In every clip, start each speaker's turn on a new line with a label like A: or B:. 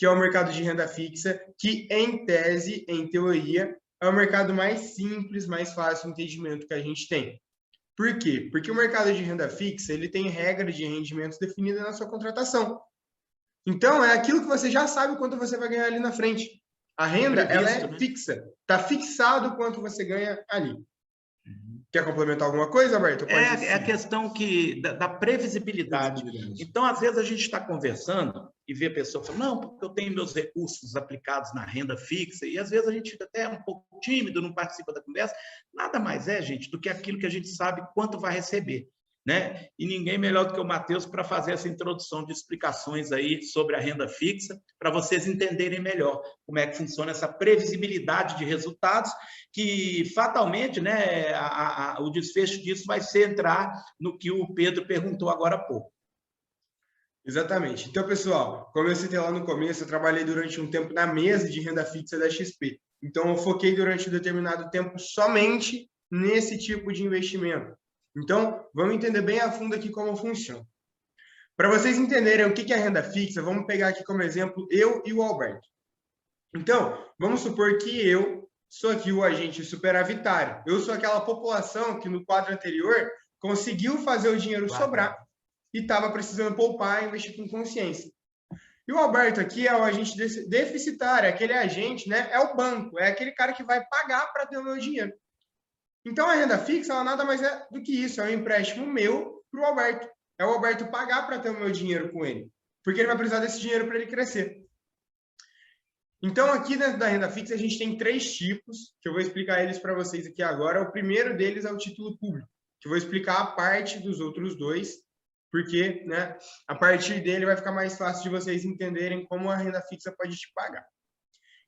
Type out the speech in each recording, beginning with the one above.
A: que é o mercado de renda fixa, que em tese, em teoria, é o mercado mais simples, mais fácil de entendimento que a gente tem. Por quê? Porque o mercado de renda fixa, ele tem regras de rendimentos definidas na sua contratação. Então, é aquilo que você já sabe quanto você vai ganhar ali na frente. A renda, ela é fixa. Está fixado quanto você ganha ali. Quer complementar alguma coisa, Alberto?
B: É a questão da previsibilidade. Então, às vezes, a gente está conversando e vê a pessoa falando, não, porque eu tenho meus recursos aplicados na renda fixa, e às vezes a gente fica até um pouco tímido, não participa da conversa. Nada mais é, gente, do que aquilo que a gente sabe quanto vai receber, né? E ninguém melhor do que o Matheus para fazer essa introdução de explicações aí sobre a renda fixa, para vocês entenderem melhor como é que funciona essa previsibilidade de resultados, que fatalmente, né, o desfecho disso vai ser entrar no que o Pedro perguntou agora há pouco.
A: Exatamente. Então, pessoal, como eu citei lá no começo, eu trabalhei durante um tempo na mesa de renda fixa da XP. Então, eu foquei durante um determinado tempo somente nesse tipo de investimento. Então, vamos entender bem a fundo aqui como funciona. Para vocês entenderem o que é renda fixa, vamos pegar aqui como exemplo eu e o Alberto. Então, vamos supor que eu sou aqui o agente superavitário. Eu sou aquela população que no quadro anterior conseguiu fazer o dinheiro sobrar e estava precisando poupar e investir com consciência. E o Alberto aqui é o agente deficitário, aquele agente, né? É o banco, é aquele cara que vai pagar para ter o meu dinheiro. Então, a renda fixa, ela nada mais é do que isso, é um empréstimo meu para o Alberto. É o Alberto pagar para ter o meu dinheiro com ele, porque ele vai precisar desse dinheiro para ele crescer. Então, aqui dentro da renda fixa, a gente tem 3 tipos, que eu vou explicar eles para vocês aqui agora. O primeiro deles é o título público, que eu vou explicar a parte dos outros 2, porque, né, a partir dele vai ficar mais fácil de vocês entenderem como a renda fixa pode te pagar.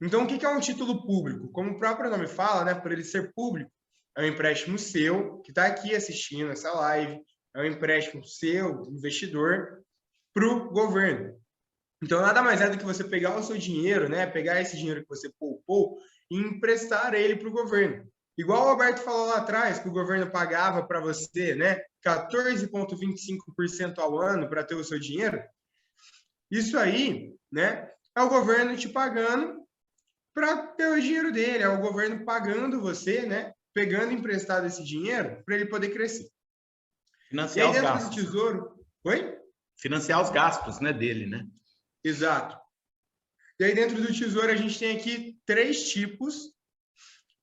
A: Então, o que é um título público? Como o próprio nome fala, né, por ele ser público, é um empréstimo seu, que está aqui assistindo essa live, é um empréstimo seu, investidor, para o governo. Então, nada mais é do que você pegar o seu dinheiro, né, pegar esse dinheiro que você poupou e emprestar ele para o governo. Igual o Alberto falou lá atrás, que o governo pagava para você, né, 14,25% ao ano para ter o seu dinheiro. Isso aí, né, é o governo te pagando para ter o dinheiro dele, é o governo pagando você, né, pegando emprestado esse dinheiro para ele poder crescer.
B: Financiar os gastos.
A: Do tesouro... Oi?
B: Financiar os gastos, né, dele, né?
A: Exato. E aí dentro do tesouro a gente tem aqui 3 tipos,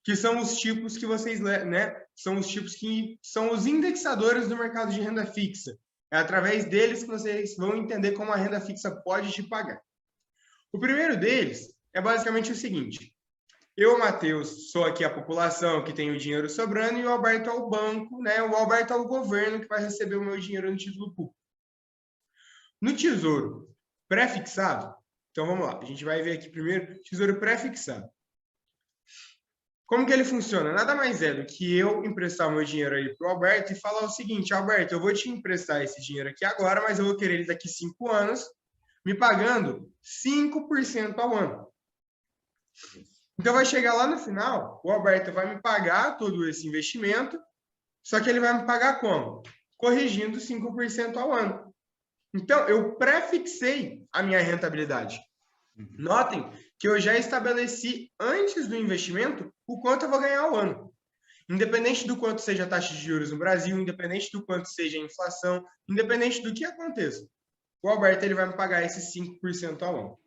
A: que são os tipos que vocês, né, são os tipos que são os indexadores do mercado de renda fixa. É através deles que vocês vão entender como a renda fixa pode te pagar. O primeiro deles é basicamente o seguinte: eu, Matheus, sou aqui a população que tem o dinheiro sobrando e o Alberto é o banco, né? O Alberto é o governo que vai receber o meu dinheiro no título público. No tesouro pré-fixado, então vamos lá, a gente vai ver aqui primeiro tesouro pré-fixado. Como que ele funciona? Nada mais é do que eu emprestar o meu dinheiro aí para o Alberto e falar o seguinte: Alberto, eu vou te emprestar esse dinheiro aqui agora, mas eu vou querer ele daqui 5 anos, me pagando 5% ao ano. Então, vai chegar lá no final, o Alberto vai me pagar todo esse investimento, só que ele vai me pagar como? Corrigindo 5% ao ano. Então, eu pré-fixei a minha rentabilidade. Notem que eu já estabeleci antes do investimento o quanto eu vou ganhar ao ano. Independente do quanto seja a taxa de juros no Brasil, independente do quanto seja a inflação, independente do que aconteça, o Alberto ele vai me pagar esses 5% ao ano.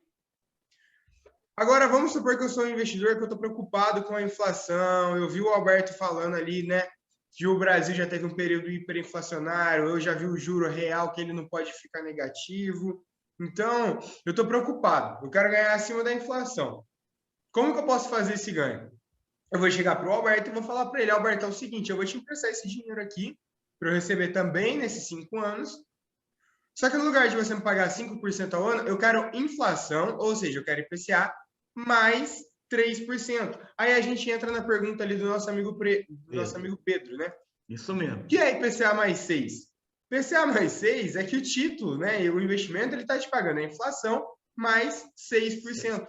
A: Agora, vamos supor que eu sou um investidor que eu estou preocupado com a inflação. Eu vi o Alberto falando ali, né, que o Brasil já teve um período hiperinflacionário. Eu já vi o juro real, que ele não pode ficar negativo. Então, eu estou preocupado. Eu quero ganhar acima da inflação. Como que eu posso fazer esse ganho? Eu vou chegar para o Alberto e vou falar para ele: Alberto, é o seguinte, eu vou te emprestar esse dinheiro aqui para eu receber também nesses 5 anos. Só que no lugar de você me pagar 5% ao ano, eu quero inflação, ou seja, eu quero IPCA, mais 3%. Aí a gente entra na pergunta ali do nosso amigo Pedro, né?
B: Isso mesmo.
A: O que é IPCA mais 6? IPCA mais 6 é que o título, né, o investimento, ele está te pagando a inflação mais 6%.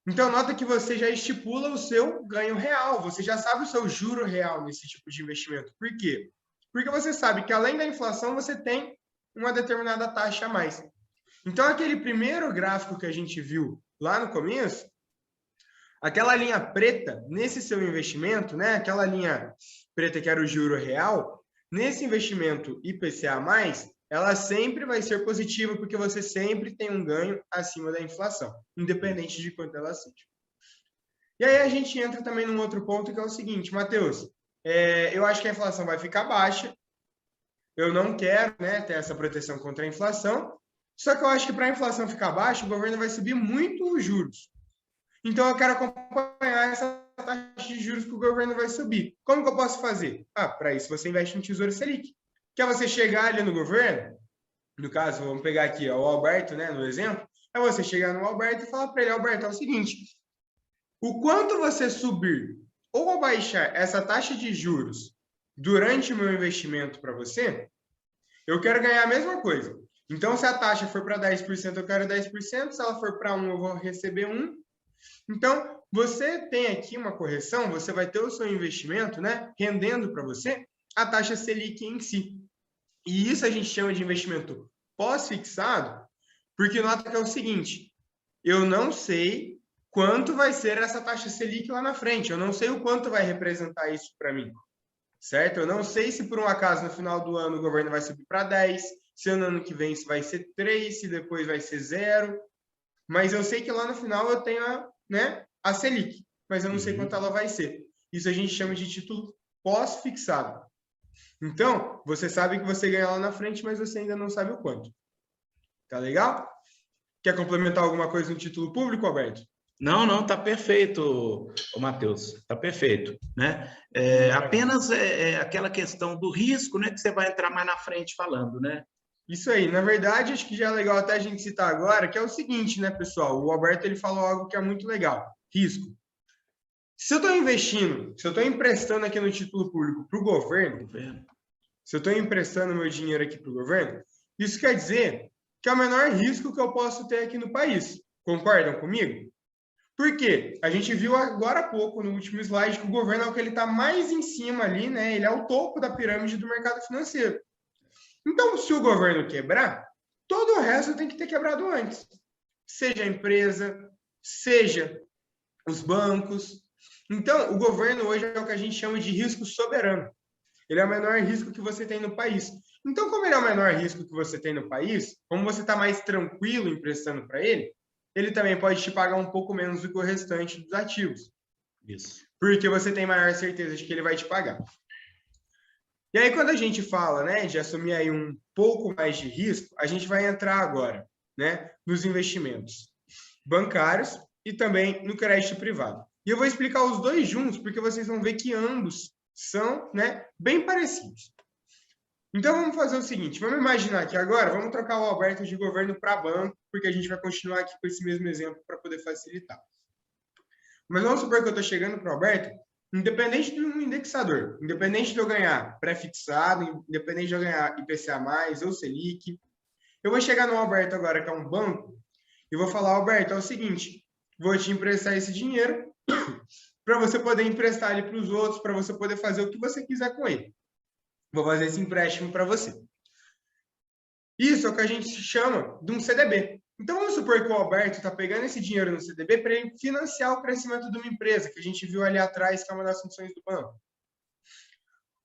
A: Então, nota que você já estipula o seu ganho real, você já sabe o seu juro real nesse tipo de investimento. Por quê? Porque você sabe que, além da inflação, você tem uma determinada taxa a mais. Então, aquele primeiro gráfico que a gente viu lá no começo, aquela linha preta, nesse seu investimento, né? Aquela linha preta que era o juro real, nesse investimento IPCA+, ela sempre vai ser positiva, porque você sempre tem um ganho acima da inflação, independente de quanto ela seja. E aí a gente entra também num outro ponto, que é o seguinte, Matheus, eu acho que a inflação vai ficar baixa, eu não quero, né, ter essa proteção contra a inflação, só que eu acho que para a inflação ficar baixa, o governo vai subir muito os juros. Então, eu quero acompanhar essa taxa de juros que o governo vai subir. Como que eu posso fazer? Para isso você investe no Tesouro Selic. Que é você chegar ali no governo, no caso, vamos pegar aqui ó, o Alberto, né, no exemplo, é você chegar no Alberto e falar para ele, Alberto, é o seguinte, o quanto você subir ou abaixar essa taxa de juros durante o meu investimento para você, eu quero ganhar a mesma coisa. Então, se a taxa for para 10%, eu quero 10%, se ela for para 1%, eu vou receber 1%. Então, você tem aqui uma correção, você vai ter o seu investimento, né, rendendo para você a taxa Selic em si. E isso a gente chama de investimento pós-fixado, porque nota que é o seguinte, eu não sei quanto vai ser essa taxa Selic lá na frente, eu não sei o quanto vai representar isso para mim, certo? Eu não sei se por um acaso no final do ano o governo vai subir para 10, se no ano que vem isso vai ser 3, se depois vai ser 0, mas eu sei que lá no final eu tenho a Selic, mas eu não sei quanto ela vai ser. Isso a gente chama de título pós-fixado. Então, você sabe que você ganha lá na frente, mas você ainda não sabe o quanto. Tá legal? Quer complementar alguma coisa no título público, Alberto?
B: Não, tá perfeito, Matheus, tá perfeito, né? Apenas aquela questão do risco, né, que você vai entrar mais na frente falando, né?
A: Isso aí, na verdade, acho que já é legal até a gente citar agora, que é o seguinte, né, pessoal? O Alberto ele falou algo que é muito legal: risco. Se eu estou investindo, se eu estou emprestando aqui no título público para o governo, se eu estou emprestando meu dinheiro aqui para o governo, isso quer dizer que é o menor risco que eu posso ter aqui no país. Concordam comigo? Por quê? A gente viu agora há pouco, no último slide, que o governo é o que ele está mais em cima ali, né? Ele é o topo da pirâmide do mercado financeiro. Então, se o governo quebrar, todo o resto tem que ter quebrado antes. Seja a empresa, seja os bancos. Então, o governo hoje é o que a gente chama de risco soberano. Ele é o menor risco que você tem no país. Então, como ele é o menor risco que você tem no país, como você está mais tranquilo emprestando para ele, ele também pode te pagar um pouco menos do que o restante dos ativos.
B: Isso.
A: Porque você tem maior certeza de que ele vai te pagar. E aí, quando a gente fala, né, de assumir aí um pouco mais de risco, a gente vai entrar agora, né, nos investimentos bancários e também no crédito privado. E eu vou explicar os dois juntos, porque vocês vão ver que ambos são, né, bem parecidos. Então, vamos fazer o seguinte, vamos imaginar que agora, vamos trocar o Alberto de governo para banco, porque a gente vai continuar aqui com esse mesmo exemplo para poder facilitar. Mas vamos supor que eu estou chegando para o Alberto, independente de um indexador, independente de eu ganhar pré-fixado, independente de eu ganhar IPCA+, ou Selic, eu vou chegar no Alberto agora, que é um banco, e vou falar, Alberto, é o seguinte, vou te emprestar esse dinheiro para você poder emprestar ele para os outros, para você poder fazer o que você quiser com ele. Vou fazer esse empréstimo para você. Isso é o que a gente chama de um CDB. Então, vamos supor que o Alberto está pegando esse dinheiro no CDB para ele financiar o crescimento de uma empresa, que a gente viu ali atrás, que é uma das funções do banco.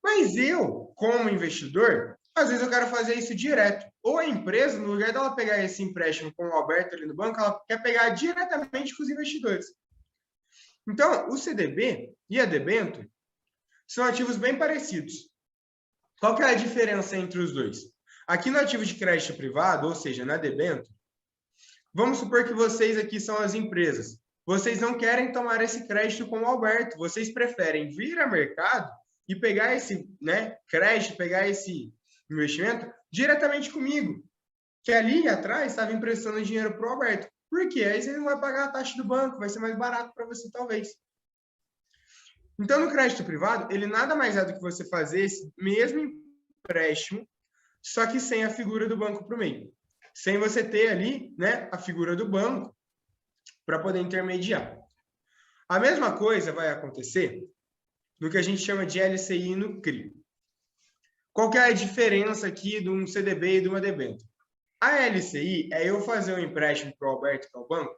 A: Mas eu, como investidor, às vezes eu quero fazer isso direto. Ou a empresa, no lugar dela pegar esse empréstimo com o Alberto ali no banco, ela quer pegar diretamente com os investidores. Então, o CDB e a debênture são ativos bem parecidos. Qual que é a diferença entre os dois? Aqui no ativo de crédito privado, ou seja, na debênture, vamos supor que vocês aqui são as empresas. Vocês não querem tomar esse crédito com o Alberto, vocês preferem vir ao mercado e pegar esse, né, crédito, pegar esse investimento diretamente comigo, que ali atrás estava emprestando dinheiro para o Alberto. Por quê? Aí você não vai pagar a taxa do banco, vai ser mais barato para você talvez. Então, no crédito privado, ele nada mais é do que você fazer esse mesmo empréstimo, só que sem a figura do banco para o meio. Sem você ter ali, né, a figura do banco para poder intermediar. A mesma coisa vai acontecer no que a gente chama de LCI e no CRI. Qual que é a diferença aqui de um CDB e de uma debênture? A LCI é eu fazer um empréstimo para o Alberto, que é o banco,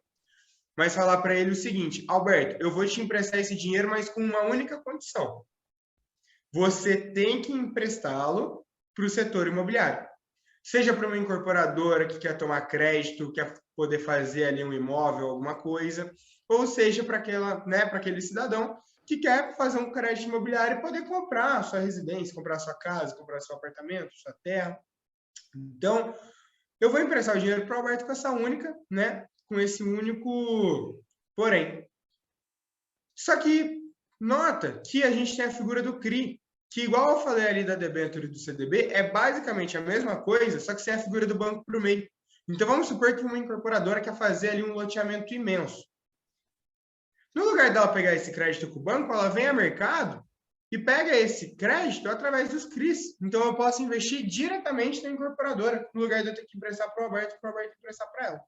A: mas falar para ele o seguinte: Alberto, eu vou te emprestar esse dinheiro, mas com uma única condição. Você tem que emprestá-lo para o setor imobiliário. Seja para uma incorporadora que quer tomar crédito, quer poder fazer ali um imóvel, alguma coisa, ou seja para para aquele cidadão que quer fazer um crédito imobiliário e poder comprar a sua residência, comprar a sua casa, comprar seu apartamento, sua terra. Então, eu vou emprestar o dinheiro para o Alberto com essa única, com esse único porém. Só que nota que a gente tem a figura do CRI, que igual eu falei ali da debênture e do CDB, é basicamente a mesma coisa, só que sem a figura do banco para o meio. Então vamos supor que uma incorporadora quer fazer ali um loteamento imenso. No lugar dela pegar esse crédito com o banco, ela vem ao mercado e pega esse crédito através dos CRIs. Então eu posso investir diretamente na incorporadora, no lugar de eu ter que emprestar para o Alberto emprestar para ela.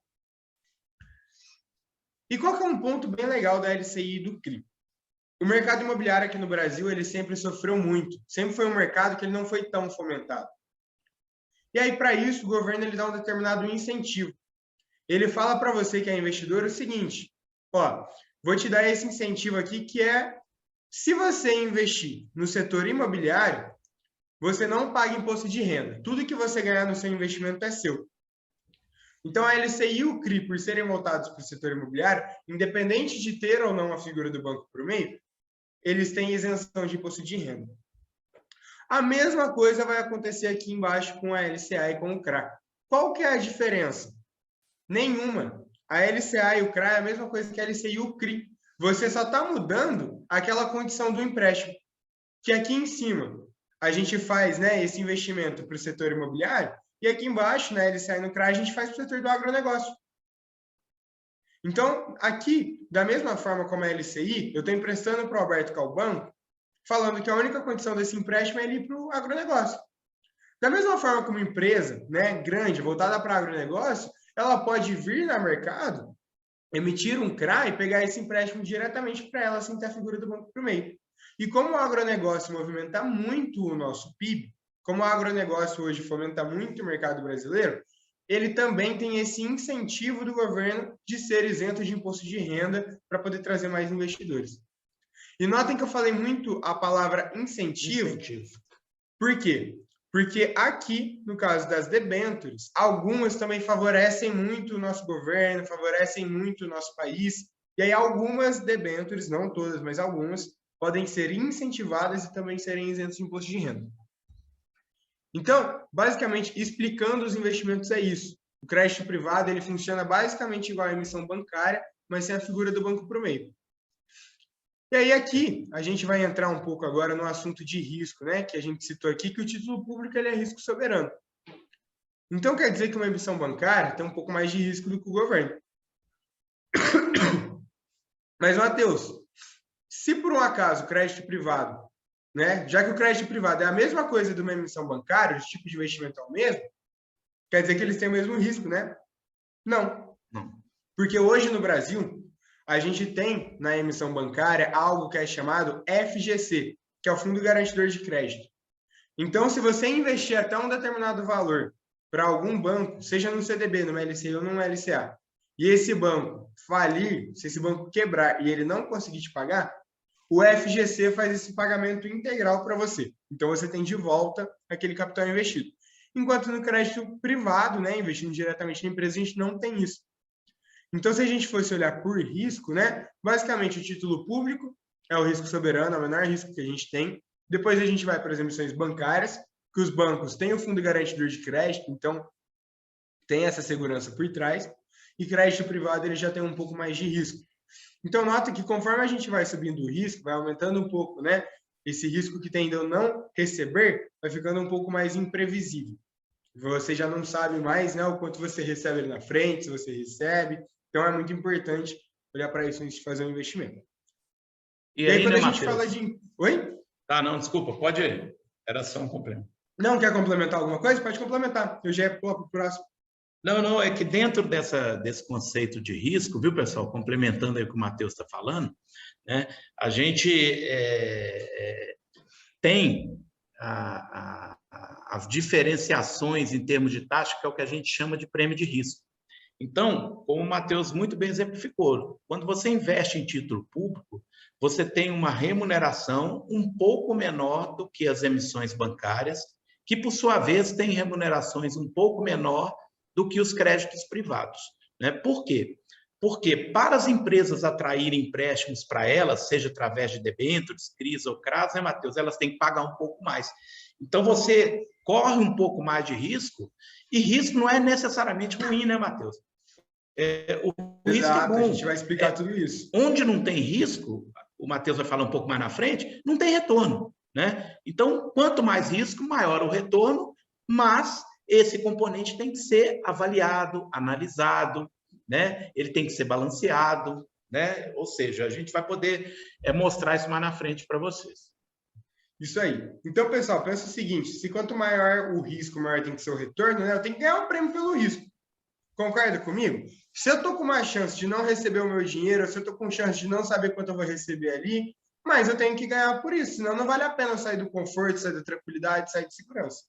A: E qual que é um ponto bem legal da LCI e do CRI? O mercado imobiliário aqui no Brasil, ele sempre sofreu muito. Sempre foi um mercado que ele não foi tão fomentado. E aí, para isso, o governo ele dá um determinado incentivo. Ele fala para você que é investidor o seguinte: ó, vou te dar esse incentivo aqui que é, se você investir no setor imobiliário, você não paga imposto de renda. Tudo que você ganhar no seu investimento é seu. Então, a LCI e o CRI, por serem voltados para o setor imobiliário, independente de ter ou não a figura do banco por meio, eles têm isenção de imposto de renda. A mesma coisa vai acontecer aqui embaixo com a LCA e com o CRA. Qual que é a diferença? Nenhuma. A LCA e o CRA é a mesma coisa que a LCI e o CRI. Você só está mudando aquela condição do empréstimo. Que aqui em cima a gente faz esse investimento para o setor imobiliário e aqui embaixo, na LCA e no CRA, a gente faz para o setor do agronegócio. Então, aqui, da mesma forma como a LCI, eu estou emprestando para o Alberto Calbanco, falando que a única condição desse empréstimo é ele ir para o agronegócio. Da mesma forma como empresa grande, voltada para agronegócio, ela pode vir no mercado, emitir um CRA e pegar esse empréstimo diretamente para ela, sem ter a figura do banco para o meio. E como o agronegócio movimenta muito o nosso PIB, como o agronegócio hoje fomenta muito o mercado brasileiro, ele também tem esse incentivo do governo de ser isento de imposto de renda para poder trazer mais investidores. E notem que eu falei muito a palavra incentivo. Por quê? Porque aqui, no caso das debêntures, algumas também favorecem muito o nosso governo, favorecem muito o nosso país. E aí algumas debêntures, não todas, mas algumas, podem ser incentivadas e também serem isentas de imposto de renda. Então, basicamente, explicando os investimentos é isso. O crédito privado ele funciona basicamente igual à emissão bancária, mas sem a figura do banco por meio. E aí aqui a gente vai entrar um pouco agora no assunto de risco, que a gente citou aqui, que o título público ele é risco soberano. Então quer dizer que uma emissão bancária tem um pouco mais de risco do que o governo. Mas, Matheus, se por um acaso o crédito privado, já que o crédito privado é a mesma coisa de uma emissão bancária, o tipo de investimento é o mesmo, quer dizer que eles têm o mesmo risco, né? Não. Porque hoje no Brasil, a gente tem na emissão bancária algo que é chamado FGC, que é o Fundo Garantidor de Crédito. Então, se você investir até um determinado valor para algum banco, seja no CDB, no LCI ou no LCA, e esse banco falir, se esse banco quebrar e ele não conseguir te pagar, o FGC faz esse pagamento integral para você. Então, você tem de volta aquele capital investido. Enquanto no crédito privado, investindo diretamente na empresa, a gente não tem isso. Então, se a gente fosse olhar por risco, basicamente o título público é o risco soberano, é o menor risco que a gente tem. Depois a gente vai para as emissões bancárias, que os bancos têm o fundo garantidor de crédito, então tem essa segurança por trás. E crédito privado ele já tem um pouco mais de risco. Então, nota que conforme a gente vai subindo o risco, vai aumentando um pouco, esse risco que tem de eu não receber, vai ficando um pouco mais imprevisível. Você já não sabe mais o quanto você recebe ali na frente, se você recebe. Então, é muito importante olhar para isso antes de fazer um investimento.
B: E aí,
A: quando a gente fala de... Oi?
B: Tá, não, desculpa, pode ir. Era só um complemento.
A: Não quer complementar alguma coisa? Pode complementar. Eu já ia para o próximo.
B: Não, é que dentro desse conceito de risco, viu, pessoal, complementando aí o que o Matheus está falando, a gente tem as diferenciações em termos de taxa, que é o que a gente chama de prêmio de risco. Então, como o Matheus muito bem exemplificou, quando você investe em título público, você tem uma remuneração um pouco menor do que as emissões bancárias, que, por sua vez, têm remunerações um pouco menor do que os créditos privados. Né? Por quê? Porque para as empresas atraírem empréstimos para elas, seja através de debêntures, CRIs ou CRAs, né, Matheus? Elas têm que pagar um pouco mais. Então, você corre um pouco mais de risco, e risco não é necessariamente ruim, né, Matheus? O risco é bom.
A: A gente vai explicar tudo isso.
B: Onde não tem risco, o Matheus vai falar um pouco mais na frente, não tem retorno. Né? Então, quanto mais risco, maior o retorno, mas esse componente tem que ser avaliado, analisado, né? Ele tem que ser balanceado, né? Ou seja, a gente vai poder mostrar isso mais na frente para vocês.
A: Isso aí. Então, pessoal, pensa o seguinte, se quanto maior o risco, maior tem que ser o retorno, né? Eu tenho que ganhar um prêmio pelo risco. Concorda comigo? Se eu estou com mais chance de não receber o meu dinheiro, se eu estou com chance de não saber quanto eu vou receber ali, mas eu tenho que ganhar por isso, senão não vale a pena eu sair do conforto, sair da tranquilidade, sair de segurança.